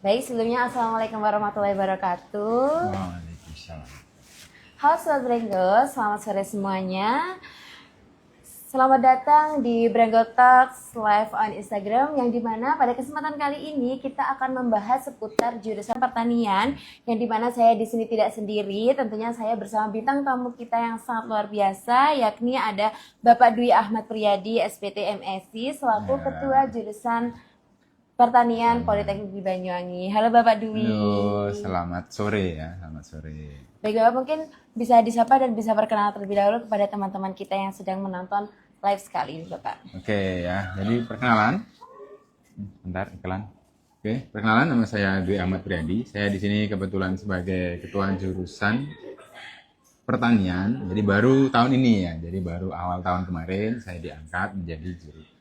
Baik, sebelumnya Assalamualaikum warahmatullahi wabarakatuh. Waalaikumsalam. Halo Sobat Brenggo, selamat sore semuanya. Selamat datang di Brenggo Talks live on Instagram, yang dimana pada kesempatan kali ini kita akan membahas seputar jurusan pertanian, yang dimana saya di sini tidak sendiri. Tentunya saya bersama bintang tamu kita yang sangat luar biasa, yakni ada Bapak Dwi Ahmad Priyadi, SPT MSc, selaku Ketua Jurusan Pertanian Politeknik di Banyuwangi. Halo Bapak Dwi. Halo, selamat sore ya, selamat sore. Baik Bapak, mungkin bisa disapa dan bisa perkenalan terlebih dahulu kepada teman-teman kita yang sedang menonton live sekali ini Bapak. Oke ya, jadi perkenalan. Bentar, iklan. Oke, perkenalan, nama saya Dwi Ahmad Priyadi. Saya di sini kebetulan sebagai ketua jurusan pertanian. Jadi baru tahun ini ya, jadi baru awal tahun kemarin saya diangkat menjadi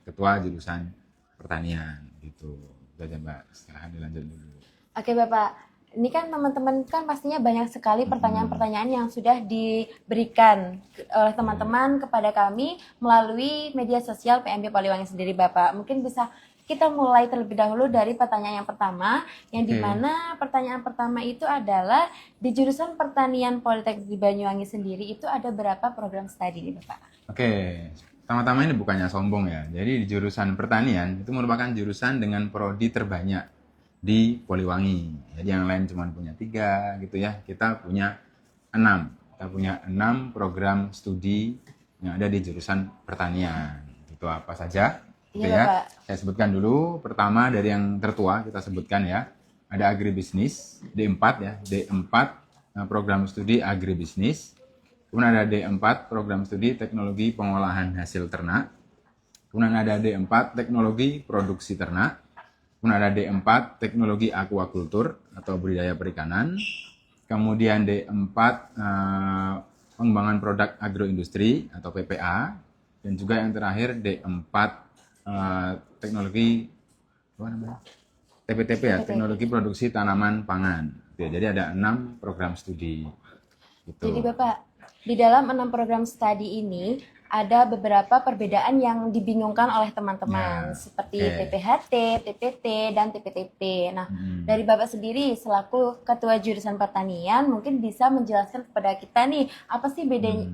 ketua jurusan pertanian gitu. Itu aja Mbak, silahkan dilanjut dulu. Oke Bapak, ini kan teman-teman kan pastinya banyak sekali pertanyaan-pertanyaan yang sudah diberikan oleh teman-teman kepada kami melalui media sosial PMB Poliwangi sendiri Bapak. Mungkin bisa kita mulai terlebih dahulu dari pertanyaan yang pertama, yang dimana pertanyaan pertama itu adalah di jurusan pertanian Politeknik di Banyuwangi sendiri itu ada berapa program studi nih Bapak? Oke, pertama-tama ini bukannya sombong ya. Jadi di jurusan pertanian itu merupakan jurusan dengan prodi terbanyak di Poliwangi. Jadi yang lain cuma punya 3 gitu ya. Kita punya 6. Kita punya 6 program studi yang ada di jurusan pertanian. Itu apa saja? Gitu Iya, ya. Bapak. Saya sebutkan dulu. Pertama dari yang tertua kita sebutkan ya. Ada agribisnis, D4 ya. D4 program studi agribisnis. Kemudian ada D4 program studi teknologi pengolahan hasil ternak. Kemudian ada D4 teknologi produksi ternak. Kemudian ada D4 teknologi aquacultur atau budidaya perikanan. Kemudian D4 pengembangan produk agroindustri atau PPA. Dan juga yang terakhir D4 teknologi apa namanya? TPTP ya, teknologi produksi tanaman pangan. Jadi ada 6 program studi. Gitu. Jadi Bapak, di dalam 6 program studi ini ada beberapa perbedaan yang dibingungkan oleh teman-teman, seperti TPHT, TPT, dan TPTP. Nah, dari Bapak sendiri selaku Ketua Jurusan Pertanian mungkin bisa menjelaskan kepada kita nih, apa sih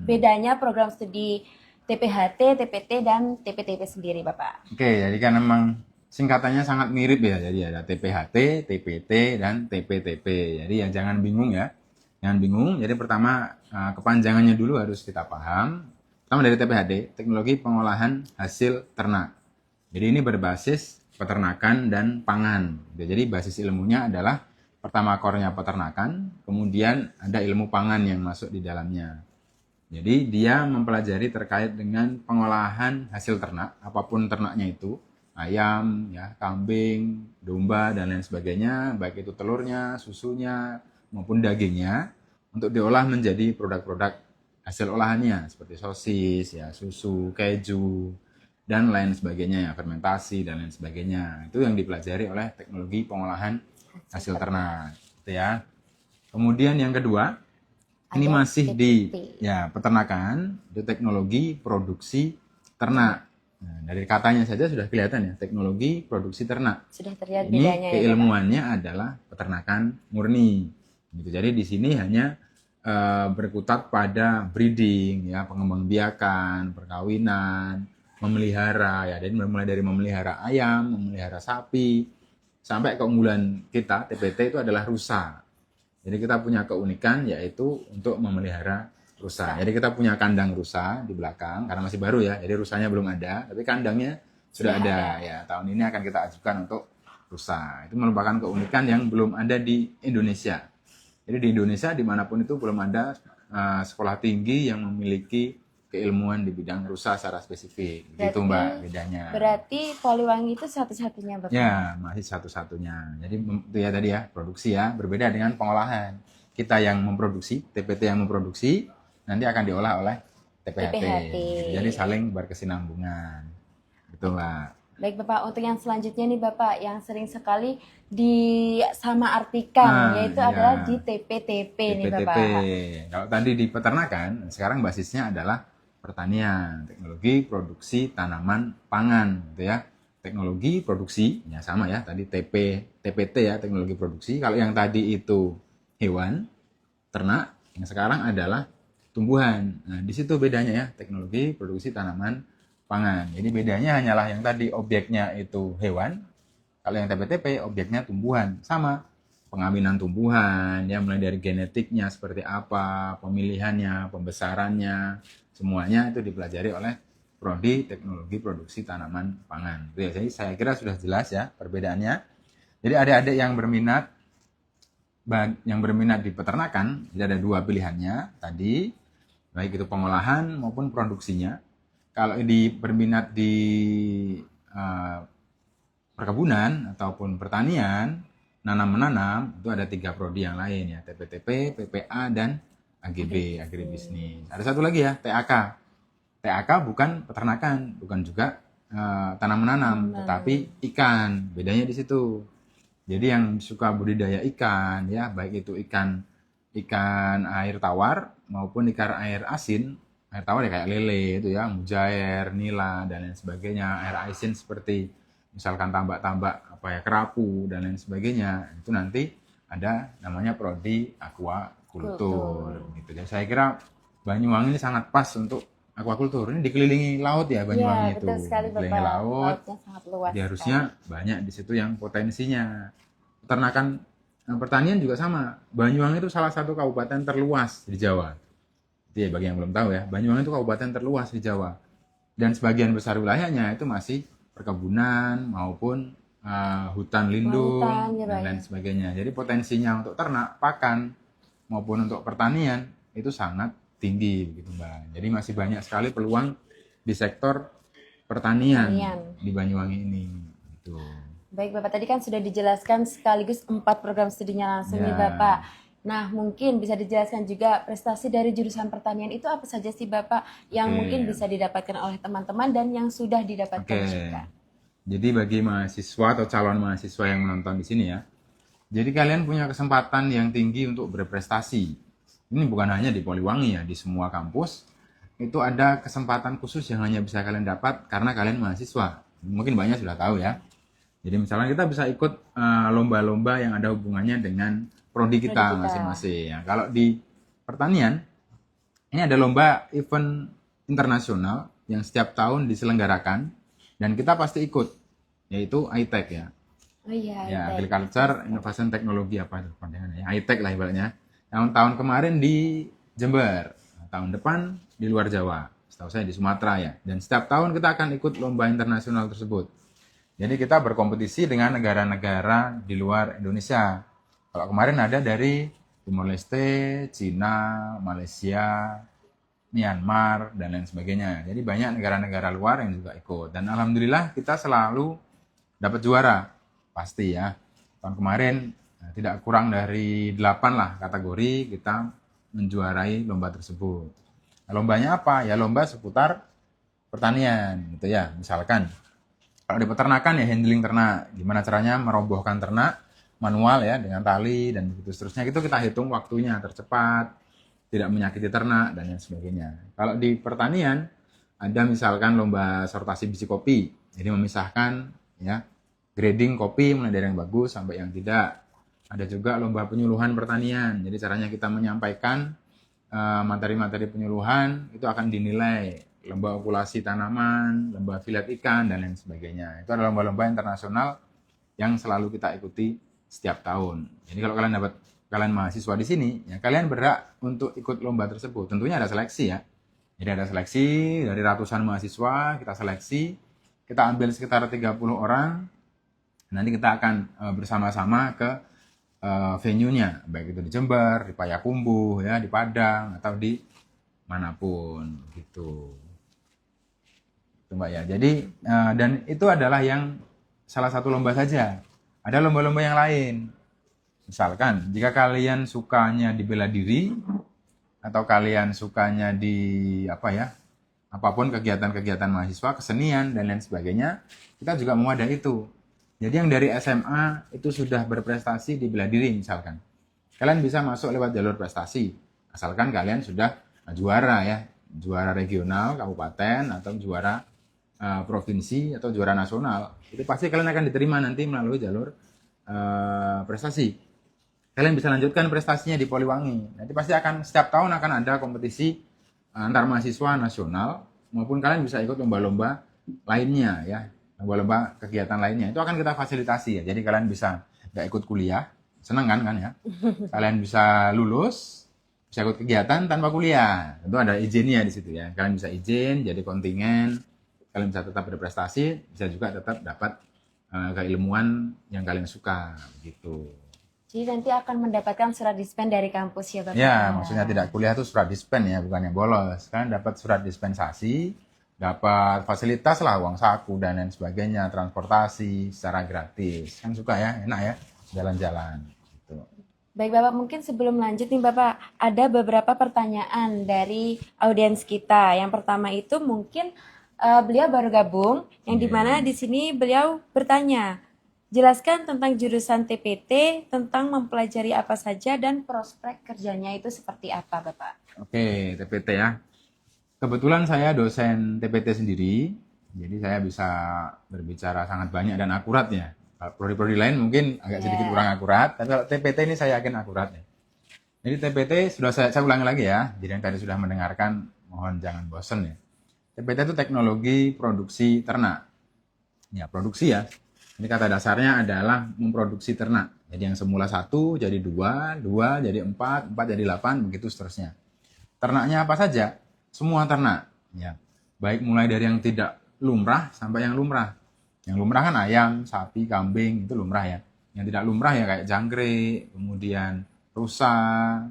bedanya program studi TPHT, TPT, dan TPTP sendiri Bapak? Oke, jadi kan memang singkatannya sangat mirip ya. Jadi ada TPHT, TPT, dan TPTP. Jadi ya jangan bingung ya. Jangan bingung. Jadi pertama kepanjangannya dulu harus kita paham. Pertama dari TPHT, teknologi pengolahan hasil ternak. Jadi ini berbasis peternakan dan pangan. Jadi basis ilmunya adalah pertama core-nya peternakan, kemudian ada ilmu pangan yang masuk di dalamnya. Jadi dia mempelajari terkait dengan pengolahan hasil ternak, apapun ternaknya itu, ayam, ya, kambing, domba, dan lain sebagainya, baik itu telurnya, susunya, maupun dagingnya, untuk diolah menjadi produk-produk hasil olahannya seperti sosis, ya, susu, keju, dan lain sebagainya ya, fermentasi dan lain sebagainya. Itu yang dipelajari oleh teknologi pengolahan hasil ternak, gitu ya. Kemudian yang kedua, ini masih di ya peternakan, itu teknologi produksi ternak. Nah, dari katanya saja sudah kelihatan ya, teknologi produksi ternak. Sudah terlihat ini bedanya keilmuannya ya, adalah peternakan murni. Gitu. Jadi di sini hanya berkutat pada breeding, ya, pengembangbiakan, perkawinan, memelihara, ya, jadi mulai dari memelihara ayam, memelihara sapi, sampai keunggulan kita TPT itu adalah rusa. Jadi kita punya keunikan yaitu untuk memelihara rusa. Jadi kita punya kandang rusa di belakang karena masih baru ya, jadi rusanya belum ada, tapi kandangnya sudah ada. Ya, tahun ini akan kita ajukan untuk rusa. Itu merupakan keunikan yang belum ada di Indonesia. Jadi di Indonesia dimanapun itu belum ada sekolah tinggi yang memiliki keilmuan di bidang rusa secara spesifik. Gitu Mbak bedanya. Berarti Poliwangi itu satu-satunya Bapak? Ya, masih satu-satunya. Jadi itu ya tadi ya, produksi ya, berbeda dengan pengolahan. Kita yang memproduksi, TPT yang memproduksi, nanti akan diolah oleh TPHT. Jadi saling berkesinambungan. Gitu Mbak. Baik Bapak, untuk yang selanjutnya nih Bapak, yang sering sekali disamaartikan, yaitu adalah di TPTP nih Bapak. Kalau tadi di peternakan, sekarang basisnya adalah pertanian, teknologi produksi tanaman pangan, gitu ya. teknologi produksi, ya sama ya, tadi TPT ya, teknologi produksi. Kalau yang tadi itu hewan, ternak, yang sekarang adalah tumbuhan. Nah, di situ bedanya ya, teknologi produksi tanaman pangan. Jadi bedanya hanyalah yang tadi objeknya itu hewan, kalau yang TPTP objeknya tumbuhan. Sama, pengawinan tumbuhan, ya mulai dari genetiknya seperti apa, pemilihannya, pembesarannya, semuanya itu dipelajari oleh prodi teknologi produksi tanaman pangan. Jadi saya kira sudah jelas ya perbedaannya. Jadi adik-adik yang berminat di peternakan, jadi ada dua pilihannya tadi, baik itu pengolahan maupun produksinya. Kalau berminat di perkebunan ataupun pertanian, nanam-menanam, itu ada 3 prodi yang lain ya, TPTP, PPA, dan AGB, agribisnis. Ada satu lagi ya, TAK. TAK bukan peternakan, bukan juga tanam menanam, tetapi ikan. Bedanya di situ. Jadi yang suka budidaya ikan, ya baik itu ikan air tawar maupun ikan air asin. Air tawar ya kayak lele itu ya, mujair, nila, dan lain sebagainya. Air asin seperti misalkan tambak-tambak apa ya, kerapu dan lain sebagainya. Itu nanti ada namanya prodi aquacultur gitu. Jadi saya kira Banyuwangi ini sangat pas untuk aquacultur. Ini dikelilingi laut ya Banyuwangi itu. Betul sekali, Dikelilingi Bapak. laut. Lautnya sangat luas. Jadi harusnya banyak di situ yang potensinya. Peternakan pertanian juga sama. Banyuwangi itu salah satu kabupaten terluas di Jawa. Jadi bagi yang belum tahu ya, Banyuwangi itu kabupaten terluas di Jawa. Dan sebagian besar wilayahnya itu masih perkebunan maupun hutan lindung dan lain sebagainya. Jadi potensinya untuk ternak, pakan maupun untuk pertanian itu sangat tinggi begitu Mbak. Jadi masih banyak sekali peluang di sektor pertanian di Banyuwangi ini. Gitu. Baik Bapak, tadi kan sudah dijelaskan sekaligus 4 program studinya langsung nih Bapak. Nah, mungkin bisa dijelaskan juga prestasi dari jurusan pertanian itu apa saja sih Bapak yang mungkin bisa didapatkan oleh teman-teman dan yang sudah didapatkan juga. Jadi bagi mahasiswa atau calon mahasiswa yang menonton di sini ya, jadi kalian punya kesempatan yang tinggi untuk berprestasi. Ini bukan hanya di Poliwangi ya, di semua kampus itu ada kesempatan khusus yang hanya bisa kalian dapat karena kalian mahasiswa. Mungkin banyak sudah tahu ya. Jadi misalnya kita bisa ikut lomba-lomba yang ada hubungannya dengan prodi kita masing-masing. Ya, kalau di pertanian, ini ada lomba event internasional yang setiap tahun diselenggarakan dan kita pasti ikut, yaitu ITEC ya. Oh iya, ya, Agriculture Innovation Technology apa itu panjangannya? ITEC lah ibaratnya. Yang tahun kemarin di Jember, tahun depan di luar Jawa, setahu saya di Sumatera ya. Dan setiap tahun kita akan ikut lomba internasional tersebut. Jadi kita berkompetisi dengan negara-negara di luar Indonesia. Kalau kemarin ada dari Timor Leste, Cina, Malaysia, Myanmar, dan lain sebagainya. Jadi banyak negara-negara luar yang juga ikut. Dan alhamdulillah kita selalu dapat juara. Pasti ya. Tahun kemarin tidak kurang dari 8 lah kategori kita menjuarai lomba tersebut. Nah, lombanya apa? Ya lomba seputar pertanian gitu ya. Misalkan kalau di peternakan ya handling ternak, gimana caranya merobohkan ternak manual ya dengan tali dan begitu seterusnya. Itu kita hitung waktunya tercepat, tidak menyakiti ternak dan lain sebagainya. Kalau di pertanian ada misalkan lomba sortasi biji kopi. Jadi memisahkan ya grading kopi mulai dari yang bagus sampai yang tidak. Ada juga lomba penyuluhan pertanian. Jadi caranya kita menyampaikan materi-materi penyuluhan itu akan dinilai. Lomba okulasi tanaman, lomba filet ikan, dan lain sebagainya. Itu adalah lomba-lomba internasional yang selalu kita ikuti setiap tahun. Jadi kalau kalian mahasiswa di sini, ya kalian berhak untuk ikut lomba tersebut. Tentunya ada seleksi ya. Jadi ada seleksi dari ratusan mahasiswa, kita seleksi, kita ambil sekitar 30 orang. Nanti kita akan bersama-sama ke venue-nya, baik itu di Jember, di Payakumbuh, ya, di Padang, atau di manapun gitu. Mbak ya. Jadi dan itu adalah yang salah satu lomba saja. Ada lomba-lomba yang lain. Misalkan jika kalian sukanya di bela diri atau kalian sukanya di apa ya? Apapun kegiatan-kegiatan mahasiswa, kesenian dan lain sebagainya, kita juga mau ada itu. Jadi yang dari SMA itu sudah berprestasi di bela diri misalkan. Kalian bisa masuk lewat jalur prestasi. Asalkan kalian sudah juara ya, juara regional, kabupaten atau juara provinsi atau juara nasional, itu pasti kalian akan diterima nanti melalui jalur prestasi. Kalian bisa lanjutkan prestasinya di Poliwangi. Nanti pasti akan setiap tahun akan ada kompetisi antar mahasiswa nasional, maupun kalian bisa ikut lomba-lomba lainnya ya, lomba-lomba kegiatan lainnya. Itu akan kita fasilitasi ya. Jadi kalian bisa nggak ikut kuliah, senang kan ya? Kalian bisa lulus, bisa ikut kegiatan tanpa kuliah. Tentu ada izinnya di situ ya. Kalian bisa izin jadi kontingen, kalian bisa tetap berprestasi, bisa juga tetap dapat keilmuan yang kalian suka gitu. Jadi nanti akan mendapatkan surat dispen dari kampus ya Bapak? Ya, maksudnya tidak kuliah itu surat dispen ya, bukannya bolos. Kalian dapat surat dispensasi, dapat fasilitas lah, uang saku dan lain sebagainya, transportasi secara gratis. Kan suka ya, enak ya, jalan-jalan. Gitu. Baik Bapak, mungkin sebelum lanjut nih Bapak, ada beberapa pertanyaan dari audiens kita. Yang pertama itu mungkin beliau baru gabung, yang dimana di sini beliau bertanya, jelaskan tentang jurusan TPT, tentang mempelajari apa saja dan prospek kerjanya itu seperti apa Bapak? Oke, TPT ya. Kebetulan saya dosen TPT sendiri, jadi saya bisa berbicara sangat banyak dan akurat ya. Kalau prodi-prodi lain mungkin agak sedikit kurang akurat, tapi kalau TPT ini saya yakin akurat ya. Jadi TPT sudah saya ulangi lagi ya, jadi yang tadi sudah mendengarkan, mohon jangan bosan ya. TPT itu teknologi produksi ternak. Ya, produksi ya. Ini kata dasarnya adalah memproduksi ternak. Jadi yang semula 1 jadi 2, 2 jadi 4, 4 jadi 8, begitu seterusnya. Ternaknya apa saja? Semua ternak. Ya. Baik mulai dari yang tidak lumrah sampai yang lumrah. Yang lumrah kan ayam, sapi, kambing, itu lumrah ya. Yang tidak lumrah ya kayak jangkrik, kemudian rusa,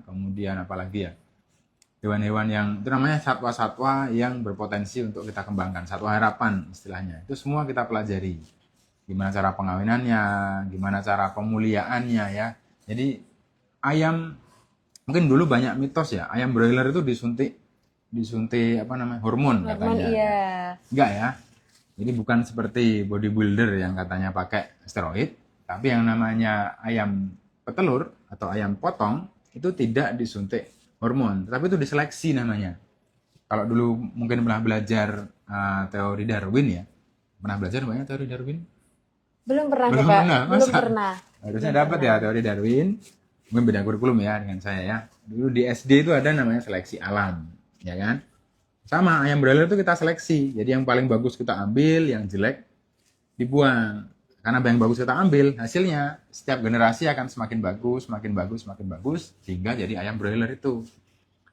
kemudian apalagi ya. Hewan-hewan yang, itu namanya satwa-satwa yang berpotensi untuk kita kembangkan. Satwa harapan istilahnya. Itu semua kita pelajari. Gimana cara pengawinannya, gimana cara pemuliaannya ya. Jadi ayam, mungkin dulu banyak mitos ya, ayam broiler itu disuntik apa namanya, hormon katanya. Iya. Enggak ya. Jadi bukan seperti bodybuilder yang katanya pakai steroid, tapi yang namanya ayam petelur atau ayam potong itu tidak disuntik hormon, tapi itu diseleksi namanya. Kalau dulu mungkin pernah belajar teori Darwin ya. Pernah belajar banyak teori Darwin? Belum pernah Belum Bapak? pernah, Belum masa? pernah. Harusnya dapat ya teori Darwin. Mungkin beda kurikulum ya dengan saya ya. Dulu di SD itu ada namanya seleksi alam, ya kan? Sama ayam broiler itu kita seleksi. Jadi yang paling bagus kita ambil, yang jelek dibuang. Karena yang bagus kita ambil, hasilnya setiap generasi akan semakin bagus, semakin bagus, semakin bagus, sehingga jadi ayam broiler itu.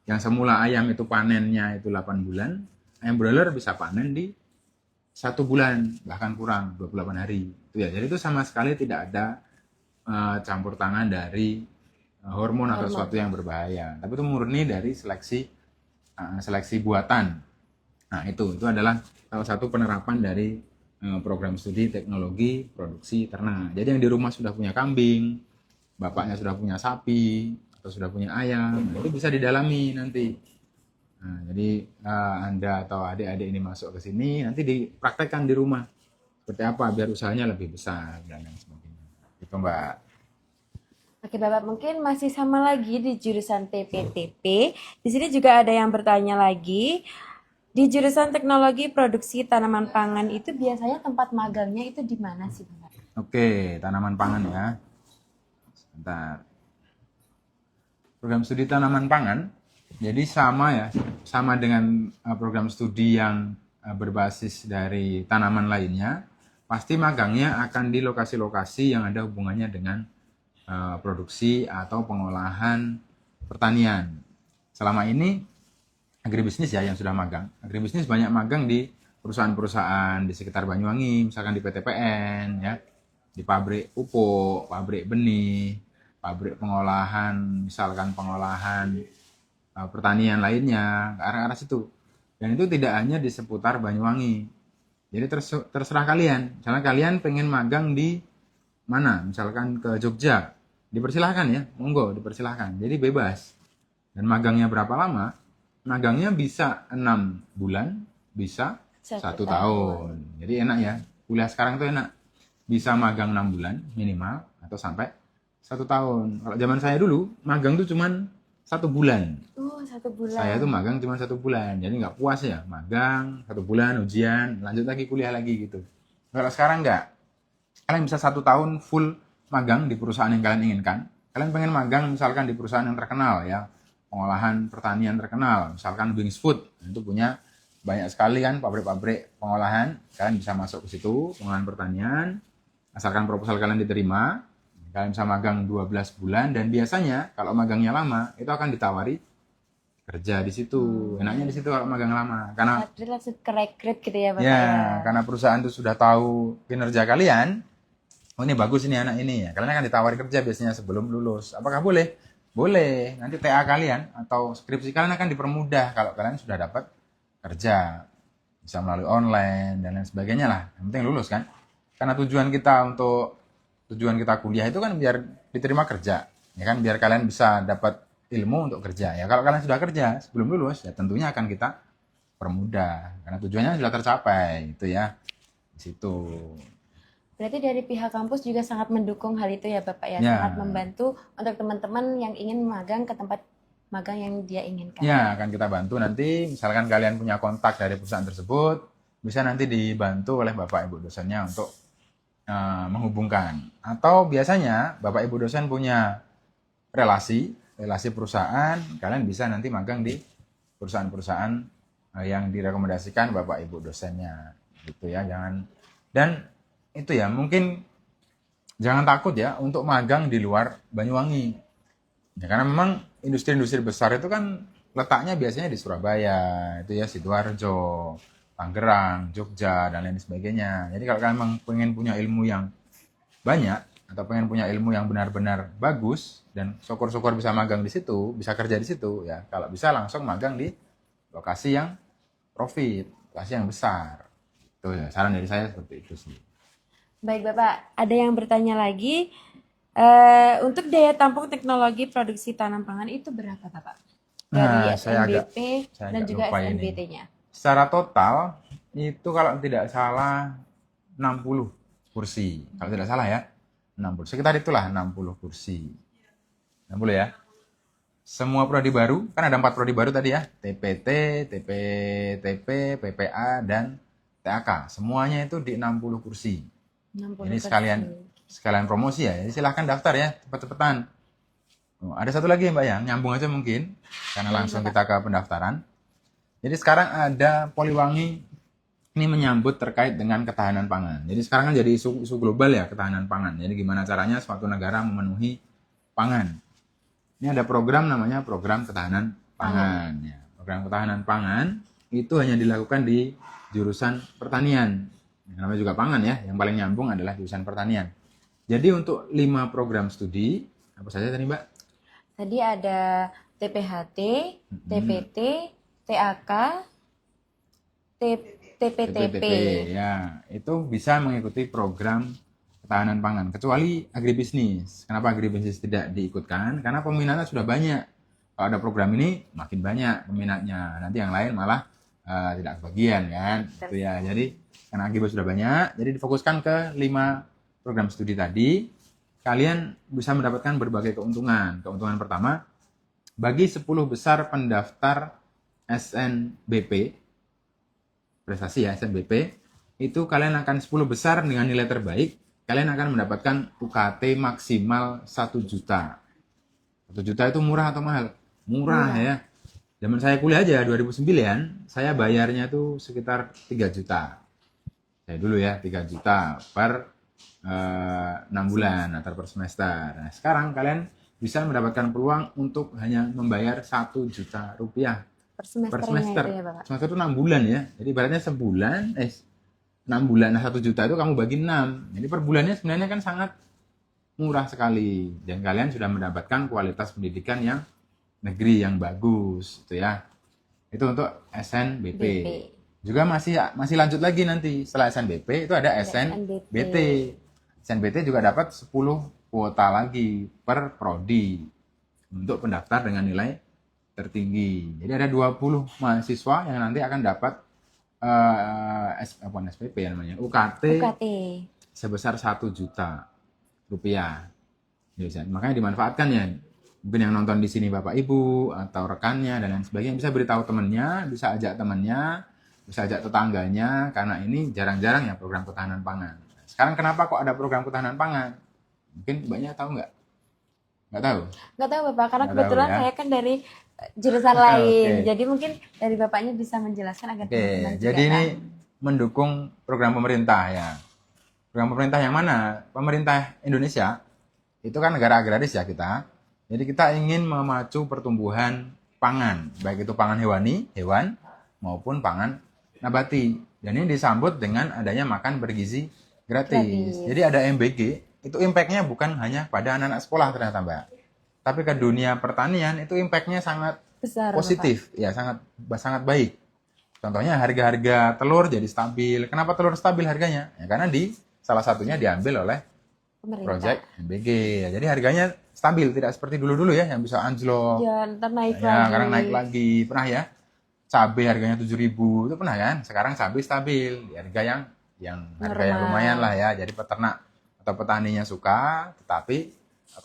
Yang semula ayam itu panennya itu 8 bulan, ayam broiler bisa panen di 1 bulan, bahkan kurang, 28 hari. Itu ya. Jadi itu sama sekali tidak ada campur tangan dari hormon atau sesuatu yang berbahaya. Tapi itu murni dari seleksi buatan. Nah, itu adalah salah satu penerapan dari program studi teknologi produksi ternak. Jadi yang di rumah sudah punya kambing, bapaknya sudah punya sapi, atau sudah punya ayam, itu bisa didalami nanti. Nah, jadi Anda atau adik-adik ini masuk ke sini, nanti dipraktekkan di rumah. Seperti apa biar usahanya lebih besar dan lain sebagainya. Itu Mbak. Oke Bapak, mungkin masih sama lagi di jurusan TPTP. Di sini juga ada yang bertanya lagi. Di jurusan teknologi produksi tanaman pangan itu biasanya tempat magangnya itu di mana sih Bapak? Oke, tanaman pangan ya. Sebentar. Program studi tanaman pangan, jadi sama ya, sama dengan program studi yang berbasis dari tanaman lainnya, pasti magangnya akan di lokasi-lokasi yang ada hubungannya dengan produksi atau pengolahan pertanian. Selama ini agribisnis ya yang sudah magang. Agribisnis banyak magang di perusahaan-perusahaan di sekitar Banyuwangi, misalkan di PTPN ya, di pabrik pupuk, pabrik benih, pabrik pengolahan, misalkan pengolahan pertanian lainnya, ke arah-arah situ. Dan itu tidak hanya di seputar Banyuwangi. Jadi terserah kalian. Misalnya kalian pengen magang di mana? Misalkan ke Jogja. Dipersilahkan ya, monggo dipersilahkan. Jadi bebas. Dan magangnya berapa lama? Magangnya bisa 6 bulan, bisa 1 tahun. Jadi enak ya. Kuliah sekarang tuh enak. Bisa magang 6 bulan minimal atau sampai 1 tahun. Kalau zaman saya dulu, magang tuh cuman 1 bulan. Oh 1 bulan. Saya tuh magang cuma 1 bulan, jadi nggak puas ya, magang 1 bulan, ujian, lanjut lagi kuliah lagi gitu. Kalau sekarang nggak, kalian bisa 1 tahun full magang di perusahaan yang kalian inginkan. Kalian pengen magang misalkan di perusahaan yang terkenal ya, pengolahan pertanian terkenal, misalkan Wings Food, itu punya banyak sekali kan pabrik-pabrik pengolahan, kalian bisa masuk ke situ, pengolahan pertanian, asalkan proposal kalian diterima, kalian bisa magang 12 bulan, dan biasanya kalau magangnya lama, itu akan ditawari kerja di situ. Enaknya di situ kalau magang lama, karena Berarti langsung kerekrut gitu ya Bapak ya, ya. karena perusahaan itu sudah tahu kinerja kalian. Oh, ini bagus ini anak ini ya. Kalian akan ditawari kerja biasanya sebelum lulus. Apakah boleh? Boleh. Nanti TA kalian atau skripsi kalian akan dipermudah kalau kalian sudah dapat kerja. Bisa melalui online dan lain sebagainya lah. Yang penting lulus kan. Karena tujuan kita kuliah itu kan biar diterima kerja. Ya kan, biar kalian bisa dapat ilmu untuk kerja. Ya kalau kalian sudah kerja sebelum lulus, ya tentunya akan kita permudah karena tujuannya sudah tercapai itu ya. Di situ. Berarti dari pihak kampus juga sangat mendukung hal itu ya Bapak ya, Ya. sangat membantu untuk teman-teman yang ingin magang ke tempat magang yang dia inginkan. Ya, akan kita bantu nanti misalkan kalian punya kontak dari perusahaan tersebut, bisa nanti dibantu oleh Bapak Ibu dosennya untuk menghubungkan. Atau biasanya Bapak Ibu dosen punya relasi perusahaan, kalian bisa nanti magang di perusahaan-perusahaan yang direkomendasikan Bapak Ibu dosennya gitu ya. Dan itu ya, mungkin jangan takut ya untuk magang di luar Banyuwangi ya, karena memang industri-industri besar itu kan letaknya biasanya di Surabaya itu ya, Sidoarjo, Tangerang, Jogja dan lain sebagainya. Jadi kalau kalian memang pengen punya ilmu yang banyak atau pengen punya ilmu yang benar-benar bagus dan syukur-syukur bisa magang di situ, bisa kerja di situ ya. Kalau bisa langsung magang di lokasi yang profit, lokasi yang besar. Itu ya, saran dari saya seperti itu sih. Baik Bapak, ada yang bertanya lagi, untuk daya tampung teknologi produksi tanam pangan itu berapa Bapak? Dari SNBP dan juga SNBT-nya. Secara total itu kalau tidak salah 60 kursi. Kalau tidak salah ya, 60. Sekitar itulah 60 kursi. 60 ya. Semua prodi baru, kan ada 4 prodi baru tadi ya, TPT, TPTP, PPA, dan TAK. Semuanya itu di 60 kursi. 60 Ini sekalian promosi ya, jadi silahkan daftar ya, cepet-cepetan. Ada satu lagi Mbak ya, nyambung aja mungkin, karena langsung kita ke pendaftaran. Jadi sekarang ada Poliwangi, ini menyambut terkait dengan ketahanan pangan. Jadi sekarang kan jadi isu global ya, ketahanan pangan. Jadi gimana caranya suatu negara memenuhi pangan. Ini ada program namanya program ketahanan pangan. Ya, program ketahanan pangan itu hanya dilakukan di jurusan pertanian. Namanya juga pangan ya, yang paling nyambung adalah jurusan pertanian. Jadi untuk 5 program studi, apa saja tadi Mbak? Tadi ada TPHT, TPT, TAK, TPTP. Ya, itu bisa mengikuti program ketahanan pangan, kecuali agribisnis. Kenapa agribisnis tidak diikutkan? Karena peminatnya sudah banyak. Kalau ada program ini, makin banyak peminatnya. Nanti yang lain malah tidak kebagian kan. Itu ya. Jadi karena agribisnis sudah banyak, jadi difokuskan ke 5 program studi tadi. Kalian bisa mendapatkan berbagai keuntungan. Keuntungan pertama, bagi 10 besar pendaftar SNBP, prestasi ya SNBP, itu kalian akan 10 besar dengan nilai terbaik, kalian akan mendapatkan UKT maksimal 1 juta. 1 juta itu murah atau mahal? Murah ya. Zaman saya kuliah aja 2009, saya bayarnya tuh sekitar 3 juta. Saya dulu ya 3 juta per 6 bulan atau per semester. Nah, sekarang kalian bisa mendapatkan peluang untuk hanya membayar 1 juta rupiah per semester. Itu ya, Bapak? Semester itu 6 bulan ya. Jadi ibaratnya sebulan 6 bulan, nah 1 juta itu kamu bagi 6. Jadi per bulannya sebenarnya kan sangat murah sekali. Dan kalian sudah mendapatkan kualitas pendidikan yang negeri yang bagus gitu ya. Itu untuk SNBP. Juga masih lanjut lagi nanti setelah SNBP itu ada SNBT. SNBT juga dapat 10 kuota lagi per prodi untuk pendaftar dengan nilai tertinggi. Jadi ada 20 mahasiswa yang nanti akan dapat SPP ya namanya, UKT sebesar 1 juta rupiah. Ya, makanya dimanfaatkan ya. Mungkin yang nonton di sini Bapak Ibu atau rekannya dan lain sebagainya bisa beritahu temannya, bisa ajak temannya, bisa ajak tetangganya, karena ini jarang-jarang ya program ketahanan pangan. Sekarang kenapa kok ada program ketahanan pangan? Mungkin banyak tahu nggak? Nggak tahu? Nggak tahu Bapak, karena Nggak tahu kebetulan ya. saya kan dari jurusan lain. Oke. Jadi mungkin dari Bapaknya bisa menjelaskan agar teman-teman Oke, juga jadi ini tahu. mendukung program pemerintah ya. Program pemerintah yang mana? Pemerintah Indonesia itu kan negara agraris ya kita. Jadi kita ingin memacu pertumbuhan pangan, baik itu pangan hewani, hewan, maupun pangan nabati. Dan ini disambut dengan adanya makan bergizi gratis. Gratis. Jadi ada MBG, itu impact-nya bukan hanya pada anak-anak sekolah ternyata Mbak. Tapi ke dunia pertanian itu impact-nya sangat Besar Bapak. positif, ya sangat sangat baik. Contohnya harga-harga telur jadi stabil. Kenapa telur stabil harganya? Ya karena salah satunya diambil oleh Pemerintah. Project MBG. Ya, jadi harganya stabil, tidak seperti dulu-dulu ya yang bisa anjlok. Ya, ntar naik Ya, lagi. sekarang naik lagi. Pernah ya? Cabai harganya 7.000 itu pernah kan? Sekarang cabai stabil di harga yang harga yang Normal. lumayan lah ya. Jadi peternak atau petaninya suka, tetapi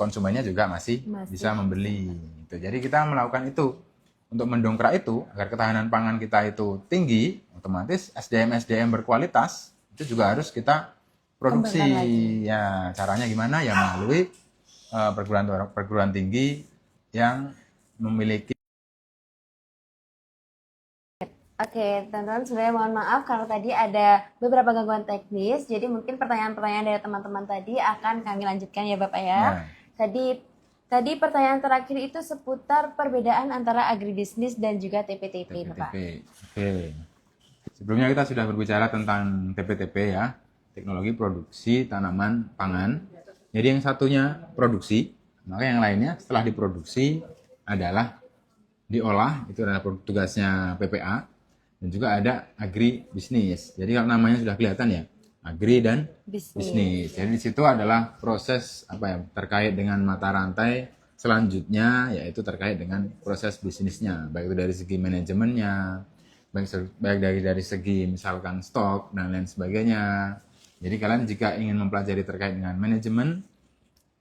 konsumennya juga masih bisa membeli. Gitu. Jadi kita melakukan itu untuk mendongkrak itu agar ketahanan pangan kita itu tinggi, otomatis SDM berkualitas itu juga harus kita produksi. Ya, caranya gimana? Ya melalui perguruan tinggi yang memiliki. Oke, teman-teman sebenarnya mohon maaf kalau tadi ada beberapa gangguan teknis. Jadi mungkin pertanyaan-pertanyaan dari teman-teman tadi akan kami lanjutkan ya Bapak ya. Nah. Tadi pertanyaan terakhir itu seputar perbedaan antara agribisnis dan juga TPTP, Bapak. Oke. Sebelumnya kita sudah berbicara tentang TPTP ya, teknologi produksi tanaman pangan. Jadi yang satunya produksi, maka yang lainnya setelah diproduksi adalah diolah, itu adalah tugasnya PPA. Dan juga ada agribisnis. Jadi kalau namanya sudah kelihatan ya, agri dan bisnis. Jadi di situ adalah proses terkait dengan mata rantai selanjutnya, yaitu terkait dengan proses bisnisnya, baik itu dari segi manajemennya, baik dari segi misalkan stok dan lain sebagainya. Jadi kalian jika ingin mempelajari terkait dengan manajemen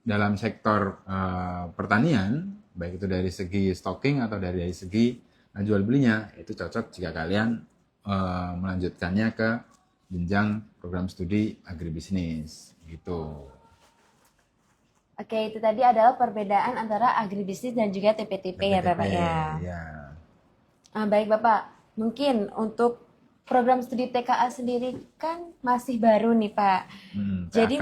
dalam sektor pertanian, baik itu dari segi stocking atau dari segi jual belinya, itu cocok jika kalian melanjutkannya ke jenjang program studi agribisnis gitu. Oke, itu tadi adalah perbedaan antara agribisnis dan juga TPTP ya Bapak ya. Ya. Baik Bapak, mungkin untuk program studi TKA sendiri kan masih baru nih Pak. Jadi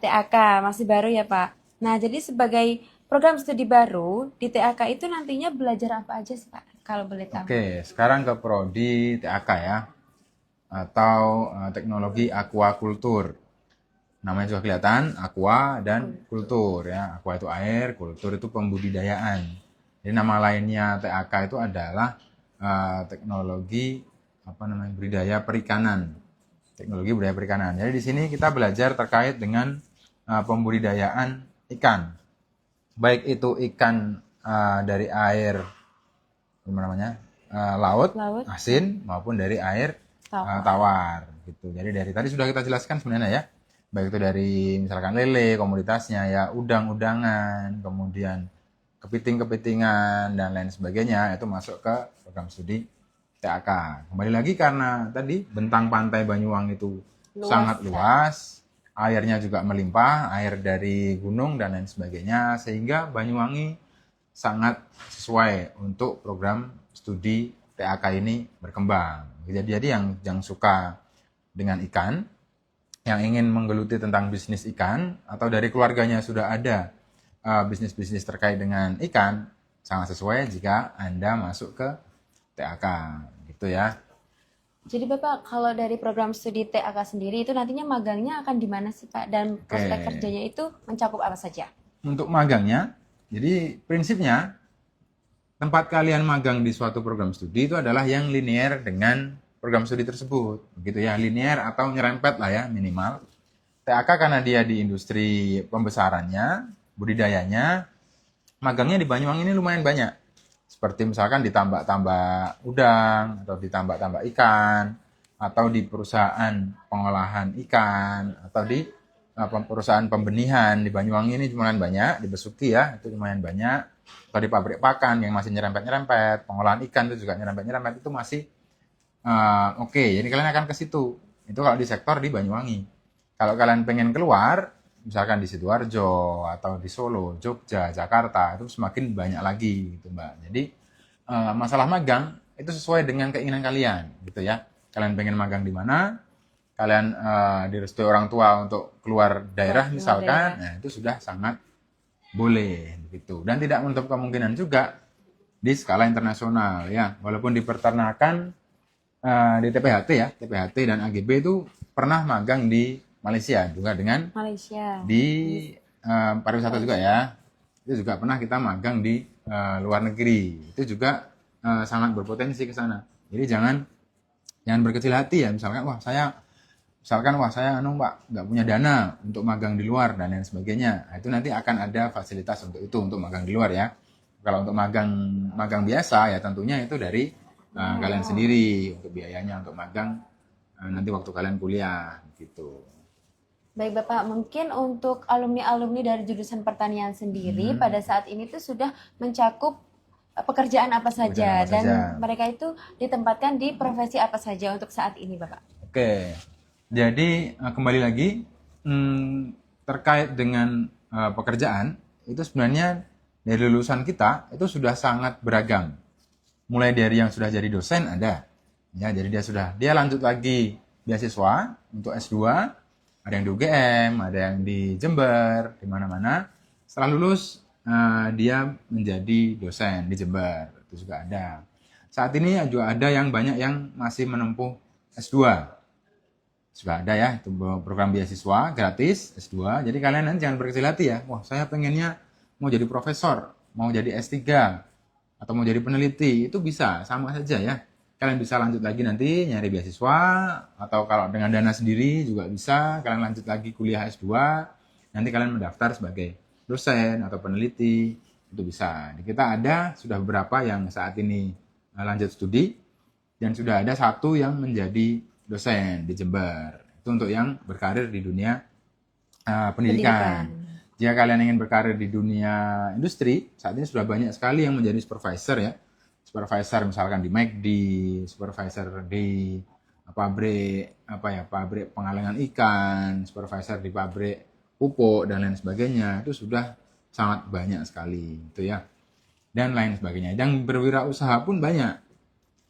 TAK masih baru ya Pak. Nah, jadi sebagai program studi baru di TAK itu nantinya belajar apa aja sih Pak? Kalau boleh tahu. Oke, sekarang ke prodi TAK ya, atau teknologi aquaculture. Namanya juga kelihatan, aqua dan kultur ya. Aqua itu air, kultur itu pembudidayaan. Jadi nama lainnya TAK itu adalah teknologi budidaya perikanan. Teknologi budidaya perikanan. Jadi di sini kita belajar terkait dengan pembudidayaan ikan. Baik itu ikan dari air laut, asin maupun dari air tawar gitu. Jadi dari tadi sudah kita jelaskan sebenarnya ya. Baik itu dari misalkan lele komoditasnya ya, udang-udangan, kemudian kepiting-kepitingan dan lain sebagainya, itu masuk ke program studi TAK. Kembali lagi karena tadi bentang pantai Banyuwangi itu sangat luas, airnya juga melimpah, air dari gunung dan lain sebagainya, sehingga Banyuwangi sangat sesuai untuk program studi TAK ini berkembang. Jadi yang suka dengan ikan, yang ingin menggeluti tentang bisnis ikan, atau dari keluarganya sudah ada bisnis-bisnis terkait dengan ikan, sangat sesuai jika Anda masuk ke TAK, gitu ya. Jadi Bapak, kalau dari program studi TAK sendiri itu nantinya magangnya akan di mana sih Pak? Dan prospek kerjanya itu mencakup apa saja? Untuk magangnya, jadi prinsipnya tempat kalian magang di suatu program studi itu adalah yang linear dengan program studi tersebut, begitu ya, linear atau nyerempet lah ya minimal. TAK karena dia di industri pembesarannya, budidayanya, magangnya di Banyuwangi ini lumayan banyak. Seperti misalkan ditambak-tambak udang, atau ditambak-tambak ikan, atau di perusahaan pengolahan ikan, atau di perusahaan pembenihan di Banyuwangi ini lumayan banyak, di Besuki ya, itu lumayan banyak. Atau di pabrik pakan yang masih nyerempet-nyerempet, pengolahan ikan itu juga nyerempet-nyerempet, itu masih oke. Jadi kalian akan ke situ. Itu kalau di sektor di Banyuwangi. Kalau kalian pengen keluar, misalkan di Sidoarjo atau di Solo, Jogja, Jakarta, itu semakin banyak lagi gitu Mbak. Jadi masalah magang itu sesuai dengan keinginan kalian gitu ya. Kalian pengen magang di mana? Kalian direstui orang tua untuk keluar daerah Keluar misalkan, daerah. nah itu sudah sangat boleh gitu. Dan tidak menutup kemungkinan juga di skala internasional ya. Walaupun di peternakan di TPHT ya, TPHT dan AGB itu pernah magang di Malaysia juga dengan Malaysia. di pariwisata juga ya. Itu juga pernah kita magang di luar negeri. Itu juga sangat berpotensi ke sana. Jadi jangan berkecil hati ya. Misalkan wah saya Pak nggak punya dana untuk magang di luar dan lain sebagainya. Nah, itu nanti akan ada fasilitas untuk itu untuk magang di luar ya. Kalau untuk magang magang biasa ya tentunya itu dari kalian sendiri untuk biayanya untuk magang nanti waktu kalian kuliah gitu. Baik Bapak, mungkin untuk alumni-alumni dari jurusan pertanian sendiri pada saat ini tuh sudah mencakup pekerjaan apa Pekerjaan saja apa dan saja? mereka itu ditempatkan di profesi apa saja untuk saat ini Bapak? Oke, jadi kembali lagi terkait dengan pekerjaan itu sebenarnya dari lulusan kita itu sudah sangat beragam. Mulai dari yang sudah jadi dosen ada, ya jadi dia lanjut lagi beasiswa untuk S2, ada yang di UGM, ada yang di Jember, di mana-mana. Setelah lulus dia menjadi dosen di Jember, itu juga ada. Saat ini juga ada yang banyak yang masih menempuh S2 sudah ada ya itu program beasiswa gratis S2. Jadi kalian nanti jangan berkecil hati ya. Wah, saya pengennya mau jadi profesor, mau jadi S3 atau mau jadi peneliti, itu bisa sama saja ya. Kalian bisa lanjut lagi nanti nyari beasiswa atau kalau dengan dana sendiri juga bisa kalian lanjut lagi kuliah S2. Nanti kalian mendaftar sebagai dosen atau peneliti, itu bisa. Di kita ada sudah beberapa yang saat ini lanjut studi dan sudah ada satu yang menjadi dosen di Jember. Itu untuk yang berkarir di dunia pendidikan. Jika kalian ingin berkarir di dunia industri, saat ini sudah banyak sekali yang menjadi supervisor ya. Supervisor misalkan di McD, supervisor di pabrik pengalengan ikan, supervisor di pabrik pupuk dan lain sebagainya. Itu sudah sangat banyak sekali itu ya. Dan lain sebagainya. Yang berwirausaha pun banyak.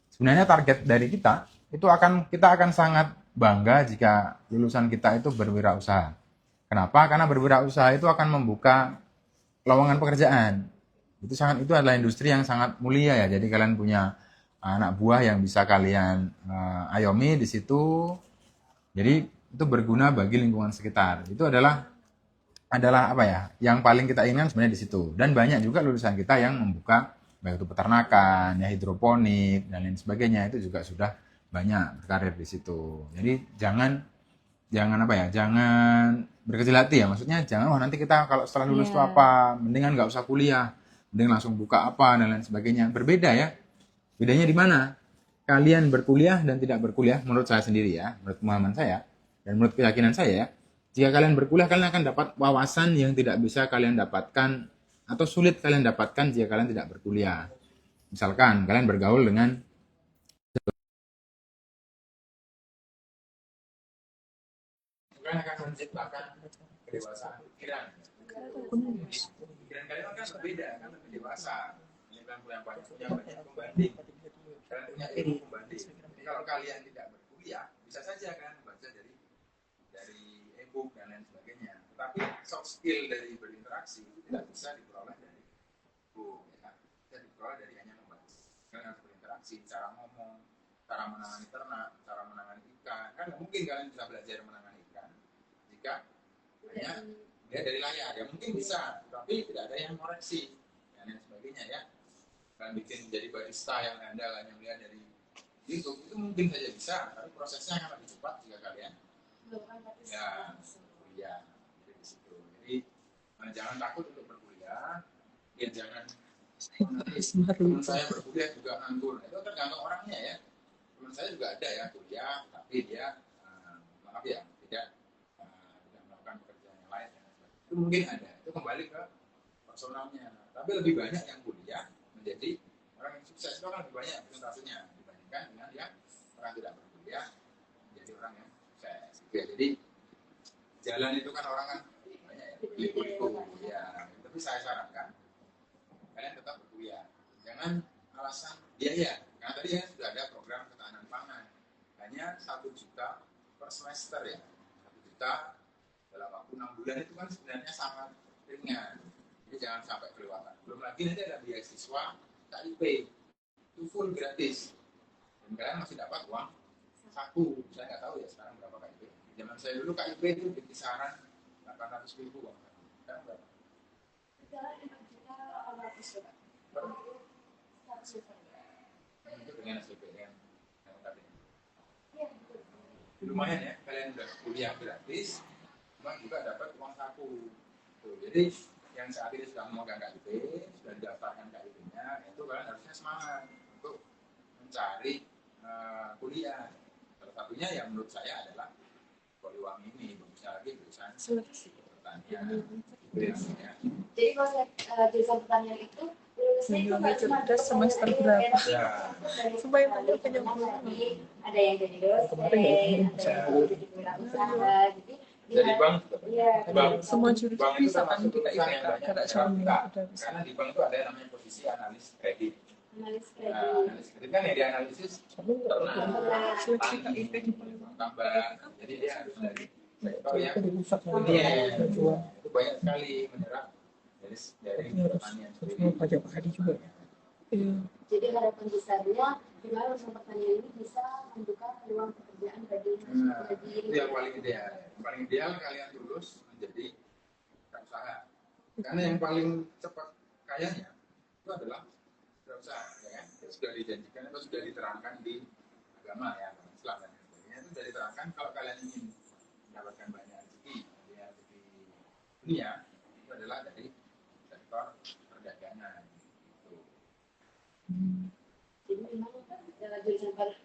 Sebenarnya target dari kita akan sangat bangga jika lulusan kita itu berwirausaha. Kenapa? Karena berwirausaha itu akan membuka lowongan pekerjaan. Itu adalah industri yang sangat mulia ya. Jadi kalian punya anak buah yang bisa kalian ayomi di situ. Jadi itu berguna bagi lingkungan sekitar. Itu adalah apa ya? Yang paling kita inginkan sebenarnya di situ. Dan banyak juga lulusan kita yang membuka baik itu peternakan, ya hidroponik dan lain sebagainya itu juga sudah banyak berkarir di situ. Jadi jangan jangan apa ya? Jangan berkecil hati ya. Maksudnya jangan nanti kita kalau setelah lulus itu apa, mendingan nggak usah kuliah, mending langsung buka apa dan lain sebagainya. Berbeda ya. Bedanya di mana? Kalian berkuliah dan tidak berkuliah, menurut saya sendiri ya, menurut pemahaman saya, dan menurut keyakinan saya, jika kalian berkuliah, kalian akan dapat wawasan yang tidak bisa kalian dapatkan atau sulit kalian dapatkan jika kalian tidak berkuliah. Misalkan kalian bergaul dengan kalian akan menciptakan kedewasaan pikiran. Pikiran kalian kan berbeda, kan lebih dewasa. Ini kan punya banyak pembanding. Kalian punya ilmu pembanding. Jadi kalau kalian tidak berkuliah, bisa saja kalian membaca dari e-book dan lain sebagainya. Tetapi soft skill dari berinteraksi itu tidak bisa diperoleh dari buku, ya. Bisa diperoleh dari hanya membaca. Kalian harus berinteraksi, cara ngomong, cara menangani ternak, cara menangani ikan. Kan nggak mungkin kalian bisa belajar menangani ikan jika hanya dilihat dari layar. Ya mungkin bisa, tapi tidak ada yang koreksi dan lain sebagainya ya. Kalian bikin jadi barista yang Anda hanya melihat dari YouTube itu mungkin saja bisa, tapi prosesnya akan lebih cepat jika kalian ya kuliah dari situ. Jadi jangan takut untuk berkuliah, ya jangan teman saya berkuliah juga nganggur. Itu tergantung orangnya ya. Teman saya juga ada ya kuliah, tapi dia maaf ya tidak melakukan pekerjaan itu mungkin ada, itu kembali ke personalnya. Tapi lebih banyak yang kuliah menjadi orang yang sukses itu kan lebih banyak persentasenya dibandingkan dengan yang orang tidak berkuliah menjadi orang yang sukses. Jadi jalan itu kan orang kan banyak ya, liku-liku ya. Tapi saya sarankan kalian tetap berkuliah. Jangan alasan biaya. Karena tadi ya sudah ada program ketahanan pangan. Hanya 1 juta per semester ya. 1 juta dalam waktu 6 bulan itu kan sebenarnya sangat ringan. Jadi jangan sampai kelewatan. Belum lagi nanti ada beasiswa KIP. Itu full gratis. Dan kalian masih dapat uang saku. Saya nggak tahu ya sekarang berapa KIP. Zaman saya dulu KIP itu di kisaran 800.000 uang. Sekarang berapa? Sekarang 4.800.000 Pak. Itu dengan SPP yang tadi. Iya, betul. Lumayan ya, kalian udah kuliah gratis, cuma juga dapat uang saku. Tuh, jadi yang saat ini sudah memegang KIP, sudah didaftarkan KIP-nya, itu kalian harusnya semangat untuk mencari kuliah. Salah satunya yang menurut saya adalah Poliwangi ini, bagusnya lagi jurusan pertanian. Ya. Jadi kalau jurusan pertanian itu lulusnya itu nggak cuma semester berapa? Supaya ada yang jadi dosen, ada yang jadi wirausaha, Jadi bang, semua jurusan bank itu bisa kan termasuk kita jurusan yang IPK, banyak karena menyerap cuma kita. udah bisa. Karena di bank itu ada yang namanya posisi analis kredit. analis Nah, kredit. analis kredit kan yang dianalisis Seleksi KIP di tambah, jadi dia harus dari sektor yang itu banyak sekali menyerap dari pertanian sendiri. pajak hari juga. Iya. Jadi harapan besarnya gimana usaha pertanian ini bisa membuka peluang pekerjaan bagi Nah, bagi itu yang paling ideal. Yang paling ideal kalian lulus menjadi wirausaha. Karena yang paling cepat kayanya itu adalah wirausaha, ya kan? Itu sudah dijanjikan atau sudah diterangkan di agama ya, Islam dan sebagainya. Itu sudah diterangkan kalau kalian ingin mendapatkan banyak rezeki, ya, rezeki dunia, itu adalah dari sektor perdagangan. Gitu. jadi memang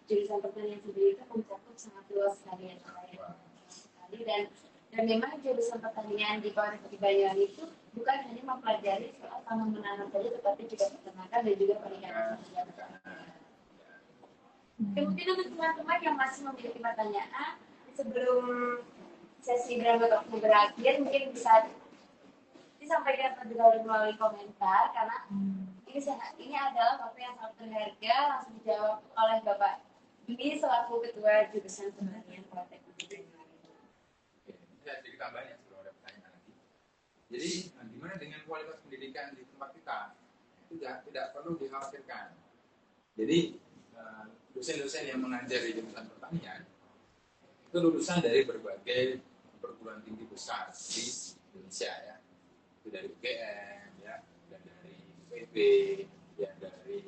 jurusan pertanian sendiri itu mencakup sangat luas sekali ya Pak, ya. Sekali dan memang jurusan pertanian di Banyuwangi itu bukan hanya mempelajari soal tanam menanam saja, tetapi juga peternakan dan juga perikanan. Mungkin untuk teman-teman yang masih memiliki pertanyaan sebelum sesi berangkat berakhir mungkin bisa disampaikan terlebih dahulu melalui komentar karena ini adalah waktu yang sangat berharga, langsung dijawab oleh Bapak Dwi selaku Ketua Jurusan Pertanian Politeknik Banyuwangi. Oke, saya sedikit tambahan ya sebelum ada pertanyaan lagi. Jadi, gimana dengan kualitas pendidikan di tempat kita? Itu tidak perlu dikhawatirkan. Jadi, dosen-dosen yang mengajar di jurusan pertanian itu lulusan dari berbagai perguruan tinggi besar di Indonesia ya. Itu dari UGM ya, dan dari UPB, ya dari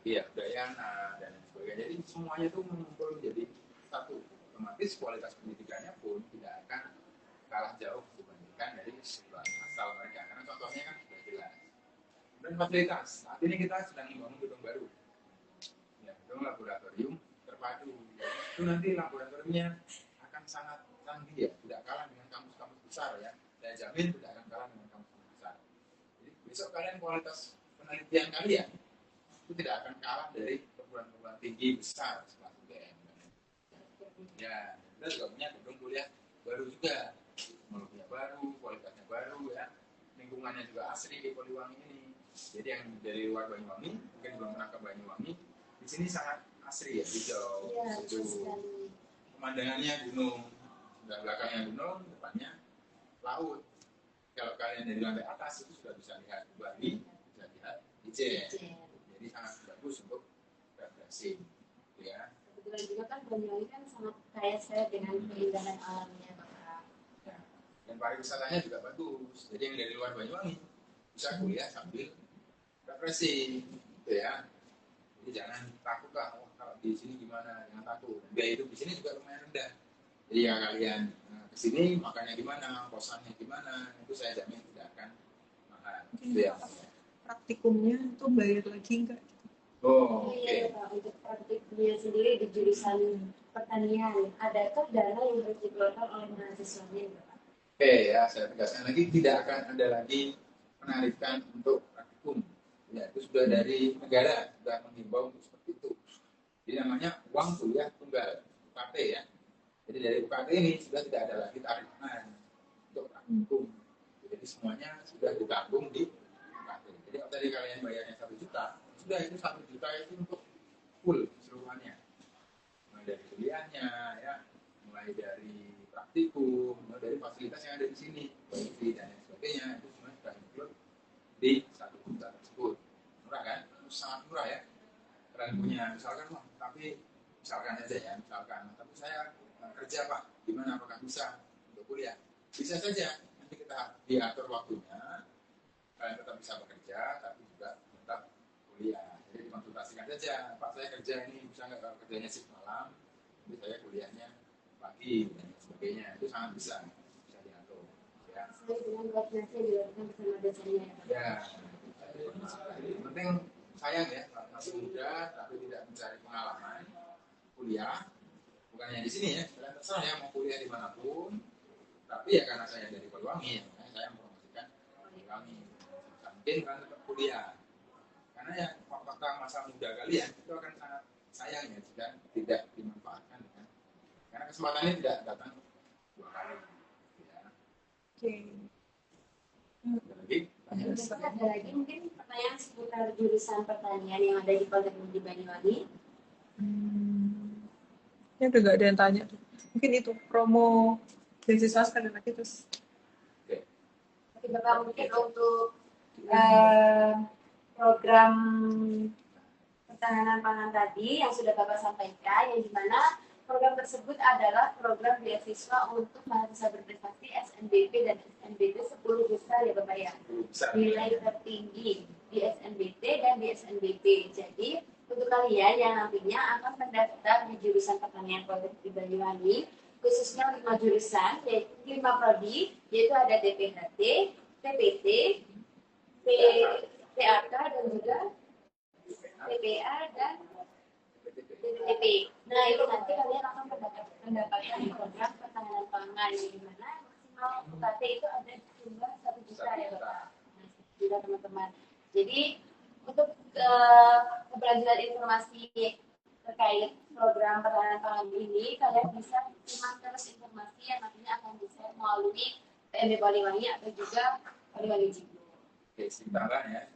Udayana dan sebagainya. Jadi semuanya itu mengumpul menjadi satu. Otomatis kualitas pendidikannya pun tidak akan kalah jauh dibandingkan dari sebuah asal mereka. Karena contohnya kan sudah jelas. Dan fasilitas. Saat ini kita sedang membangun gedung baru. Ya, gedung laboratorium terpadu. Itu nanti laboratoriumnya akan sangat canggih ya, tidak kalah dengan kampus-kampus besar ya. Saya jamin tidak akan kalah dengan kampus besar. Jadi besok kalian kualitas penelitian kalian itu tidak akan kalah dari perguruan-perguruan tinggi besar seperti UGM. Ya, kita juga punya gedung kuliah baru juga, teknologinya baru, kualitasnya baru ya, lingkungannya juga asri di Poliwangi ini. Jadi yang dari luar Banyuwangi, mungkin belum pernah ke Banyuwangi, di sini sangat asri ya, hijau, sejuk. Pemandangannya gunung, sebelah belakangnya gunung, depannya laut. Kalau kalian dari lantai atas itu sudah bisa lihat Bali, bisa lihat Ijen. Jadi sangat bagus untuk rekreasi, ya. Kebetulan juga kan Banyuwangi kan sangat kaya sekali dengan keindahan alamnya, Bapak. Ya. Dan pariwisatanya juga bagus. Jadi yang dari luar Banyuwangi bisa kuliah sambil rekreasi, gitu ya. Jadi jangan takut lah, kalau di sini gimana, jangan takut. Biaya hidup di sini juga lumayan rendah. Jadi ya kalian ke sini makannya gimana, kosannya gimana, itu saya jamin tidak akan mahal. Gitu ya. Praktikumnya itu bayar lagi enggak? Oh, oke. Iya, Pak. Untuk praktiknya sendiri di jurusan pertanian, adakah dana yang harus dikeluarkan oleh mahasiswanya, Bapak? Oke ya, saya tegaskan lagi tidak akan ada lagi penarikan untuk praktikum. Ya, itu sudah dari negara sudah menghimbau untuk seperti itu. Jadi namanya uang kuliah tunggal UKT ya. Jadi dari UKT ini sudah tidak ada lagi tarikan untuk praktikum. Jadi semuanya sudah ditanggung di UKT. Jadi kalau tadi kalian bayarnya 1 juta, sudah itu 1 juta itu untuk full seluruhannya. Mulai dari kuliahnya ya, mulai dari praktikum, mulai dari fasilitas yang ada di sini, wifi dan lain sebagainya, itu semua sudah include di 1 juta tersebut. Murah kan? Sangat murah ya. Kalian punya misalkan, wah, tapi misalkan aja ya, misalkan, tapi saya kerja Pak, gimana, apakah bisa untuk kuliah? Bisa saja, nanti kita diatur waktunya, kalian tetap bisa bekerja, tapi juga tetap kuliah. Jadi dikonsultasikan saja, Pak saya kerja ini bisa nggak, kalau kerjanya shift malam, jadi saya kuliahnya pagi dan sebagainya, itu sangat bisa diatur. Ya. Sesuai dengan koordinasi yang dilakukan bersama dosennya. Ya, yang penting sayang ya, masih muda tapi tidak mencari pengalaman kuliah, bukannya di sini ya, kalian terserah ya mau kuliah dimanapun, tapi ya karena saya dari Poliwangi, ya, makanya saya mempromosikan Poliwangi. Mungkin kan tetap kuliah, karena ya fakta masa muda kalian itu akan sangat sayang ya jika tidak dimanfaatkan kan? Karena kesempatan ini tidak datang 2 kali. Ya. Oke. Ada lagi? Terus ada lagi mungkin pertanyaan seputar jurusan pertanian yang ada di Politeknik di Banyuwangi. Ini udah gak ada yang tanya. Mungkin itu promo beasiswa sekali lagi terus. Oke. Tapi Bapak mungkin untuk program pertahanan pangan tadi yang sudah Bapak sampaikan, yang dimana program tersebut adalah program beasiswa untuk mahasiswa berprestasi SNBP dan SNBT 10 besar ya Bapak ya. Nilai tertinggi di SNBT dan di SNBP. Jadi untuk kalian yang nantinya akan mendaftar di jurusan pertanian Politeknik di Banyuwangi, khususnya 5 jurusan, yaitu 5 prodi, yaitu ada DPHT, TPT, PAK dan juga PPA dan DPTP. Nah itu nanti kalian akan mendapatkan program pertahanan pangan yang dimana maksimal UKT itu ada jumlah 1 juta ya Bapak. Nah, juga teman-teman. Jadi untuk keberlanjutan informasi terkait program pertahanan pangan ini, kalian bisa simak terus informasi yang nantinya akan bisa melalui PMB Poliwangi atau juga Poliwangi Jigo. Oke, sebentar ya.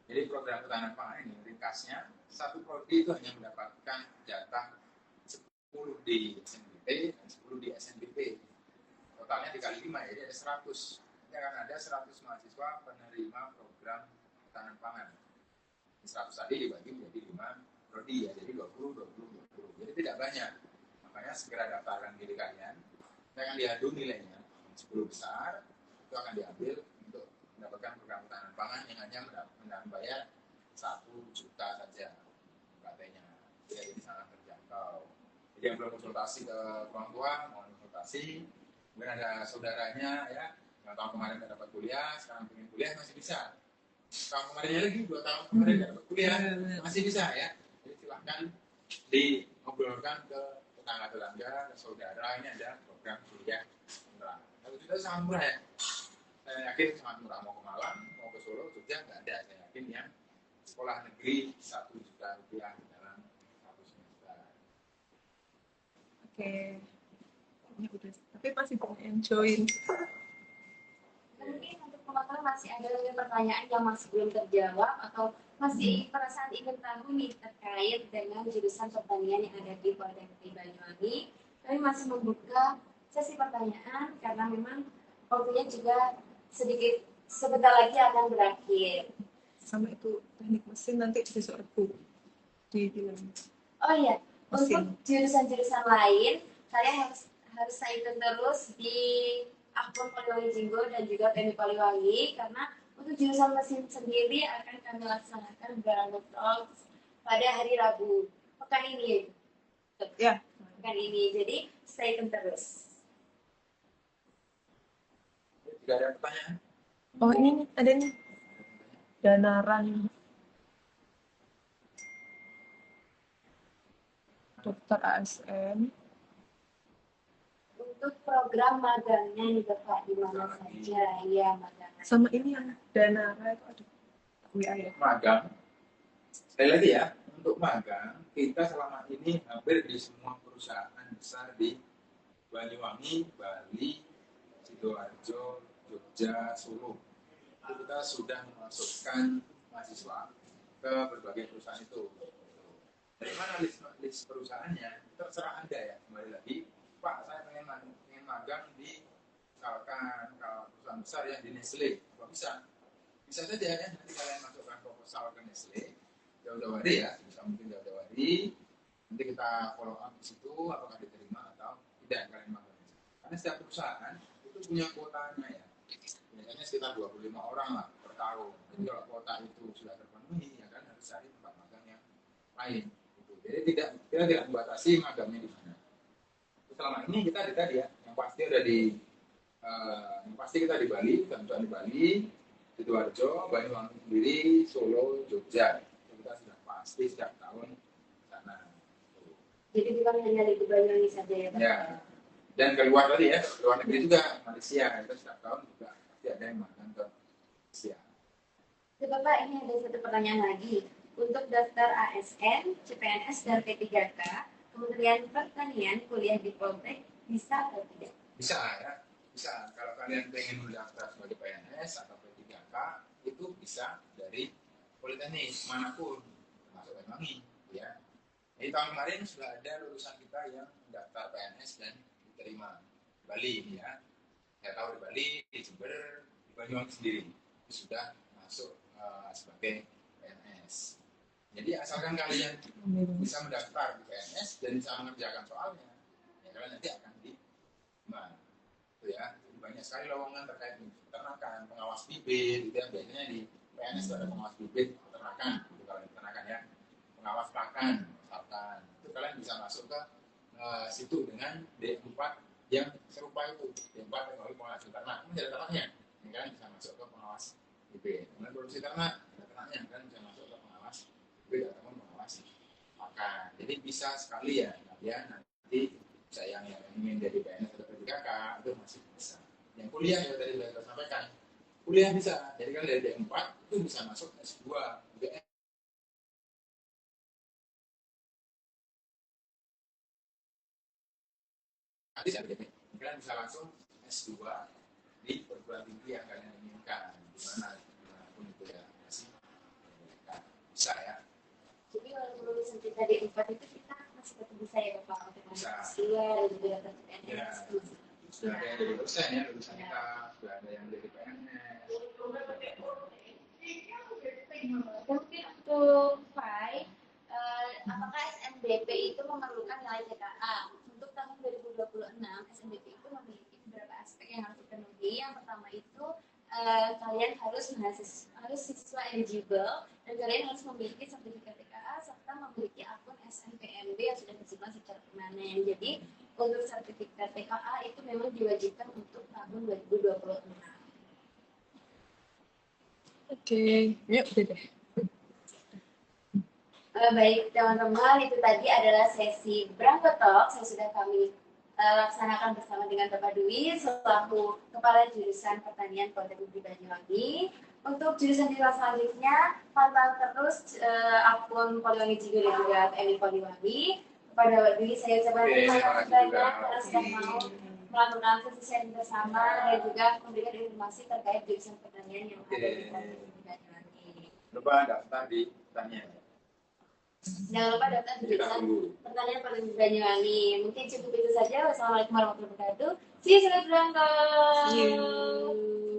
Jadi program pertahanan pangan ini ringkasnya, satu prodi itu hanya mendapatkan jatah 10 di SNBT dan 10 di SNBP. Totalnya dikali 5 ya, jadi ada 100. Ini akan ada 100 mahasiswa penerima program pertahanan pangan. 100 tadi dibagi menjadi 5 prodi ya, jadi 20, 20, 20. Jadi tidak banyak. Makanya segera daftarkan diri kalian. Kita akan diadu nilainya 10 besar, itu akan diambil untuk mendapatkan program pertahanan pangan yang hanya membayar 1 juta saja UKT-nya. Jadi sangat terjangkau. Jadi yang belum konsultasi ke orang tua, mohon konsultasi. Mungkin ada saudaranya ya, yang tahun kemarin nggak dapat kuliah, sekarang pengen kuliah masih bisa. Tahun kemarinnya lagi 2 tahun kemarin nggak dapat kuliah masih bisa ya. Jadi silahkan diobrolkan ke tetangga-tetangga, ke saudara, ini ada program kuliah murah. 1 juta sangat murah ya. Saya yakin sangat murah, mau ke Malang, mau ke Solo, Jogja nggak ada. Saya yakin yang sekolah negeri 1 juta rupiah dalam 1 semester. Oke. Ini udah. Tapi masih banyak yang join. Mungkin untuk teman-teman masih ada pertanyaan yang masih belum terjawab atau masih perasaan ingin tahu nih terkait dengan jurusan pertanian yang ada di Politeknik Banyuwangi. Kami masih membuka sesi pertanyaan karena memang waktunya juga sedikit sebentar lagi akan berakhir. Sama itu teknik mesin nanti besok Rabu di bilang. Oh iya, Mesin. untuk jurusan-jurusan lain kalian harus stay tune terus di akun Poliwangi Jinggo dan juga PMI Poliwangi karena untuk jurusan mesin sendiri akan kami laksanakan Ground Talks pada hari Rabu pekan ini. Ya. Pekan ini, jadi stay tune terus. Tidak ada pertanyaan? Oh ini nih, ada nih. Danaran. Dokter ASN. untuk program magangnya nih Bapak di mana saja? Iya, magangnya. Sama ini yang Danara itu ada WA ya. Magang, sekali lagi ya, untuk magang kita selama ini hampir di semua perusahaan besar di Banyuwangi, Bali, Sidoarjo, Jogja, Solo, itu kita sudah memasukkan mahasiswa ke berbagai perusahaan itu. Dari mana list perusahaannya? Terserah Anda ya. Kembali lagi, Pak, saya pengen magang di misalkan kalau perusahaan besar yang di Nestle. Apa bisa saja ya. Nanti kalian masukkan proposal ke Nestle, jauh-jauh hari ya, bisa mungkin jauh-jauh hari. Nanti kita follow up di situ, apakah diterima atau tidak kalian magang. Karena setiap perusahaan itu punya kuotanya ya. Biasanya sekitar 25 orang lah per tahun. Jadi kalau kuota itu sudah terpenuhi, ya kan harus cari tempat magang yang lain. Jadi kita tidak membatasi magangnya di mana. Selama ini kita tadi ya, yang pasti ada yang pasti kita di Bali, contohnya di Bali, Sidoarjo, Banyuwangi sendiri, Solo, Jogja. Kita sudah pasti setiap tahun di sana. Jadi bukan hanya di Banyuwangi saja ya Pak? Ya. Dan keluar tadi ya, luar negeri juga, Malaysia. Kita setiap tahun juga pasti ada yang magang ke Malaysia. Bapak, ini ada satu pertanyaan lagi. Untuk daftar ASN, CPNS, dan P3K, Kementerian Pertanian kuliah di Poltek bisa atau tidak? Bisa ya, bisa. Kalau kalian pengen mendaftar sebagai PNS atau P3K, itu bisa dari Politeknik manapun, termasuk Banyuwangi. Ya. Jadi tahun kemarin sudah ada lulusan kita yang mendaftar PNS dan diterima Bali ya. Saya tahu di Bali, di Jember, di Banyuwangi sendiri itu sudah masuk sebagai PNS. Jadi asalkan kalian bisa mendaftar di PNS dan bisa mengerjakan soalnya, ya kalian nanti akan diterima. Itu ya. Jadi banyak sekali lowongan terkait peternakan, pengawas bibit, itu yang biasanya di PNS itu ada pengawas bibit, peternakan, itu kalau di peternakan ya, pengawas pakan, misalkan. Itu kalian bisa masuk ke situ dengan D4 yang serupa itu, D4 teknologi pengolahan ternak, ini ada ternaknya, yang kalian bisa masuk ke pengawas bibit. Kemudian produksi ternak, ada ternaknya, kalian bisa masuk ke pengawas bibit ataupun pengawas pakan. Jadi bisa sekali ya, kalian nanti bisa yang ingin jadi PNS atau P3K itu masih bisa. Yang kuliah ya tadi sudah saya sampaikan, kuliah bisa. Jadi kan dari D4 itu bisa masuk S2, UGM. Nanti saya BDP, kalian bisa langsung S2 di perguruan tinggi yang kalian inginkan, dimanapun itu ya, masih bisa ya. Jadi kalau lulusan kita di D4 itu kita masih tetap bisa ya Bapak untuk masuk S2 dan juga dapat PNS. Sudah ada yang dari dosen ya, lulusan kita sudah ada yang dari PNS. Mungkin untuk Fai, apakah SNBP itu memerlukan nilai CKA? Untuk tahun 2026, SNBP itu memiliki beberapa aspek yang harus dipenuhi. Yang pertama itu kalian harus siswa eligible dan kalian harus memiliki sertifikat TKA serta memiliki akun SNPMB yang sudah disimpan secara permanen. Jadi untuk sertifikat TKA itu memang diwajibkan untuk tahun 2026. Oke, yuk udah deh. Baik teman-teman, itu tadi adalah sesi Brangko Talk yang sudah kami laksanakan bersama dengan Bapak Dwi selaku Kepala Jurusan Pertanian Politeknik Banyuwangi. Untuk jurusan-jurusan selanjutnya, pantau terus akun Poliwangi Jigo dan juga TNI Poliwangi. Kepada Bapak Dwi, saya ucapkan terima kasih banyak karena sudah mau melakukan sesi sharing bersama dan juga memberikan informasi terkait jurusan pertanian yang ada di Politeknik Banyuwangi. Lupa daftar di pertanian. Jangan lupa daftar di jurusan Pertanian Politeknik Banyuwangi. Mungkin cukup itu saja. Wassalamualaikum warahmatullahi wabarakatuh. See you soon, Brangko. See you.